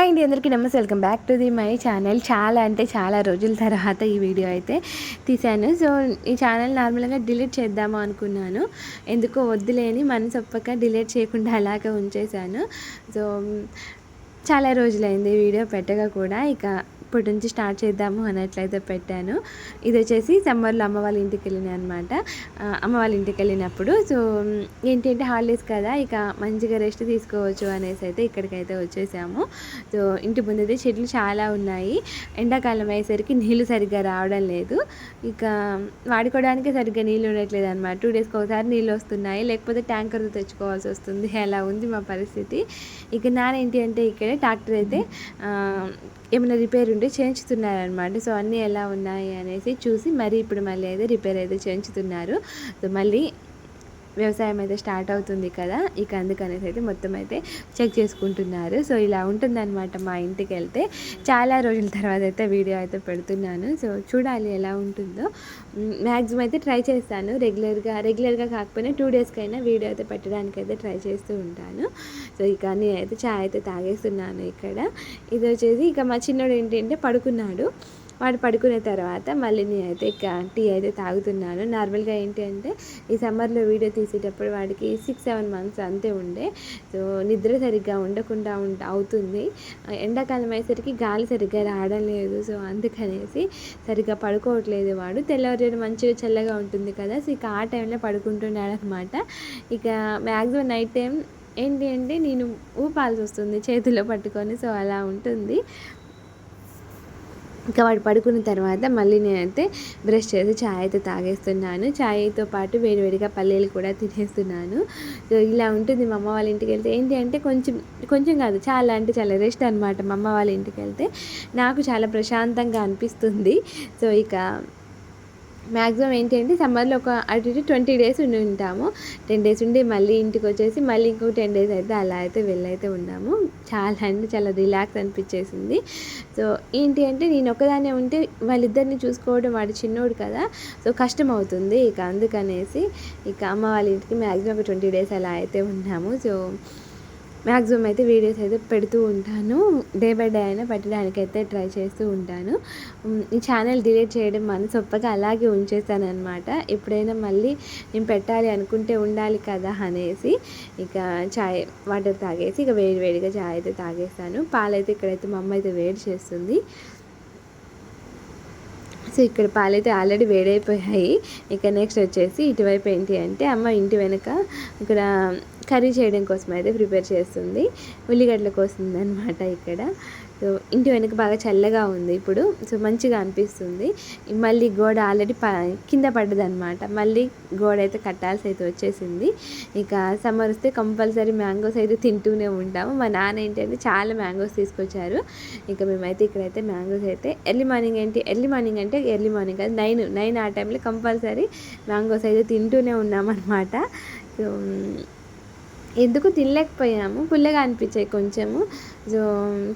Hi అండి, అందరికీ నమస్తే. Welcome back to my channel. చాలా అంటే చాలా రోజుల తర్వాత ఈ వీడియో అయితే తీశాను. సో ఈ ఛానల్ నార్మల్గా డిలీట్ చేద్దాము అనుకున్నాను. ఎందుకో వద్దులేని మనసు ఒప్పక డిలీట్ చేయకుండా అలాగే ఉంచేశాను. సో చాలా రోజులైంది వీడియో పెట్టగా కూడా. ఇప్పటి నుంచి స్టార్ట్ చేద్దాము అన్నట్లయితే పెట్టాను. ఇది వచ్చేసి సమ్మర్లో అమ్మ వాళ్ళ ఇంటికి వెళ్ళినా అనమాట. అమ్మ వాళ్ళ ఇంటికి వెళ్ళినప్పుడు సో ఏంటంటే హాలిడేస్ కదా, ఇక మంచిగా రెస్ట్ తీసుకోవచ్చు అనేసి అయితే ఇక్కడికైతే వచ్చేసాము. సో ఇంటి ముందైతే చెట్లు చాలా ఉన్నాయి. ఎండాకాలం అయ్యేసరికి నీళ్ళు సరిగ్గా రావడం లేదు. ఇక వాడుకోవడానికి సరిగ్గా నీళ్ళు ఉండట్లేదు అనమాట. 2 డేస్కి ఒకసారి నీళ్ళు వస్తున్నాయి, లేకపోతే ట్యాంకర్తో తెచ్చుకోవాల్సి వస్తుంది. అలా ఉంది మా పరిస్థితి. ఇక నానేంటి అంటే ఇక్కడ ట్రాక్టర్ అయితే ఏమైనా రిపేర్ ఉంటే చేయించుతున్నారనమాట. సో అన్నీ ఎలా ఉన్నాయి అనేసి చూసి ఇప్పుడు మళ్ళీ అయితే రిపేర్ అయితే చేయించుతున్నారు. సో మళ్ళీ వ్యవసాయం అయితే స్టార్ట్ అవుతుంది కదా, ఇక అందుకనేసి అయితే మొత్తం అయితే చెక్ చేసుకుంటున్నారు. సో ఇలా ఉంటుందన్నమాట మా ఇంటికి వెళ్తే. చాలా రోజుల తర్వాత అయితే వీడియో అయితే పెడుతున్నాను. సో చూడాలి ఎలా ఉంటుందో. మ్యాక్సిమం అయితే ట్రై చేస్తాను రెగ్యులర్గా కాకపోయినా 2 డేస్కైనా వీడియో అయితే పెట్టడానికి అయితే ట్రై చేస్తూ ఉంటాను. సో ఇక నేనైతే చాయ్ అయితే తాగేస్తున్నాను ఇక్కడ. ఇది వచ్చేసి ఇక మా చిన్నోడు ఏంటంటే పడుకున్నాడు. వాడు పడుకునే తర్వాత మళ్ళీ నేనైతే ఇక టీ అయితే తాగుతున్నాను. నార్మల్గా ఏంటి అంటే ఈ సమ్మర్లో వీడియో తీసేటప్పుడు వాడికి 6-7 మంత్స్ అంతే ఉండే. సో నిద్ర సరిగ్గా ఉండకుండా అవుతుంది. ఎండాకాలం అయ్యేసరికి గాలి సరిగ్గా రావడం లేదు. సో అందుకనేసి సరిగ్గా పడుకోవట్లేదు వాడు. తెల్లవారు మంచిగా చల్లగా ఉంటుంది కదా, సో ఇక ఆ టైంలో పడుకుంటున్నాడు అనమాట. ఇక మ్యాక్సిమం నైట్ టైం ఏంటి అంటే నేను ఊపాల్సి వస్తుంది చేతిలో పట్టుకొని. సో అలా ఉంటుంది. ఇంకా వాడు పడుకున్న తర్వాత మళ్ళీ నేనైతే బ్రష్ చేసి చాయ్ అయితే తాగేస్తున్నాను. చాయ్తో పాటు వేడివేడిగా పల్లీలు కూడా తినేస్తున్నాను. సో ఇలా ఉంటుంది మా అమ్మ వాళ్ళ ఇంటికి వెళ్తే. ఏంటి అంటే కొంచెం కాదు, చాలా అంటే చాలా రెస్ట్ అనమాట. మా అమ్మ వాళ్ళ ఇంటికి వెళ్తే నాకు చాలా ప్రశాంతంగా అనిపిస్తుంది. సో ఇక మ్యాక్సిమం ఏంటి అంటే సమ్మర్లో ఒక అటు ఇటు 20 డేస్ ఉండి ఉంటాము. 10 డేస్ ఉండి మళ్ళీ ఇంటికి వచ్చేసి మళ్ళీ ఇంకో 10 డేస్ అయితే అలా అయితే వెళ్ళైతే ఉన్నాము. చాలా అంటే చాలా రిలాక్స్ అనిపించేసింది. సో ఏంటి అంటే నేను ఒకదాన్నే ఉంటే వాళ్ళిద్దరిని చూసుకోవడం, వాడు చిన్నోడు కదా, సో కష్టం అవుతుంది. ఇక అందుకనేసి ఇక అమ్మ వాళ్ళ ఇంటికి మ్యాక్సిమం ఒక 20 డేస్ అలా అయితే ఉన్నాము. సో మ్యాక్సిమం అయితే వీడియోస్ అయితే పెడుతూ ఉంటాను. డే బై డే అయినా పెట్టడానికి అయితే ట్రై చేస్తూ ఉంటాను. ఈ ఛానల్ డిలీట్ చేయడం మనసు ఒప్పగా అలాగే ఉంచేస్తాను అనమాట. ఎప్పుడైనా మళ్ళీ నేను పెట్టాలి అనుకుంటే ఉండాలి కదా అనేసి ఇక చాయ్ వాటర్ తాగేసి ఇక వేడిగా చాయ్ అయితే తాగేస్తాను. పాలైతే ఇక్కడైతే మా అమ్మ అయితే వేడి చేస్తుంది. సో ఇక్కడ పాలైతే ఆల్రెడీ వేడైపోయాయి. ఇక నెక్స్ట్ వచ్చేసి ఇటువైపు ఏంటి అంటే అమ్మ ఇంటి వెనక ఇక్కడ కర్రీ చేయడం కోసం అయితే ప్రిపేర్ చేస్తుంది. ఉల్లిగడ్డల కోస్తుంది అనమాట ఇక్కడ. సో ఇంటి వెనక బాగా చల్లగా ఉంది ఇప్పుడు. సో మంచిగా అనిపిస్తుంది. మళ్ళీ గోడ ఆల్రెడీ కింద పడ్డదనమాట. మళ్ళీ గోడ అయితే కట్టాల్సి అయితే వచ్చేసింది. ఇక సమ్మర్ వస్తే కంపల్సరీ మ్యాంగోస్ అయితే తింటూనే ఉంటాము. మా నాన్న ఏంటంటే చాలా మ్యాంగోస్ తీసుకొచ్చారు. ఇక మేమైతే ఇక్కడైతే మ్యాంగోస్ అయితే ఎర్లీ మార్నింగ్ అంటే ఎర్లీ మార్నింగ్ కాదు, 9 ఆ టైంలో కంపల్సరీ మ్యాంగోస్ అయితే తింటూనే ఉన్నామన్నమాట. సో ఎందుకు తినలేకపోయాము, పుల్లగా అనిపించాయి కొంచెము. సో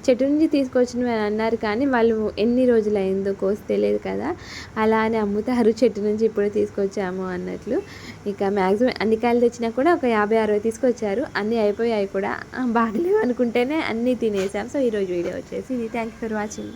చెట్టు నుంచి తీసుకొచ్చినవి అని అన్నారు, కానీ వాళ్ళు ఎన్ని రోజులు అయిందో కోసి తెలియదు కదా, అలా అని అమ్ముతారు చెట్టు నుంచి ఇప్పుడు తీసుకొచ్చాము అన్నట్లు. ఇక మ్యాక్సిమం అన్ని కాయలు తెచ్చినా కూడా ఒక 50-60 తీసుకొచ్చారు. అన్నీ అయిపోయాయి కూడా. బాగలేవు అనుకుంటేనే అన్నీ తినేసాం. సో ఈరోజు వీడియో వచ్చేసి ఇది. Thank you for watching.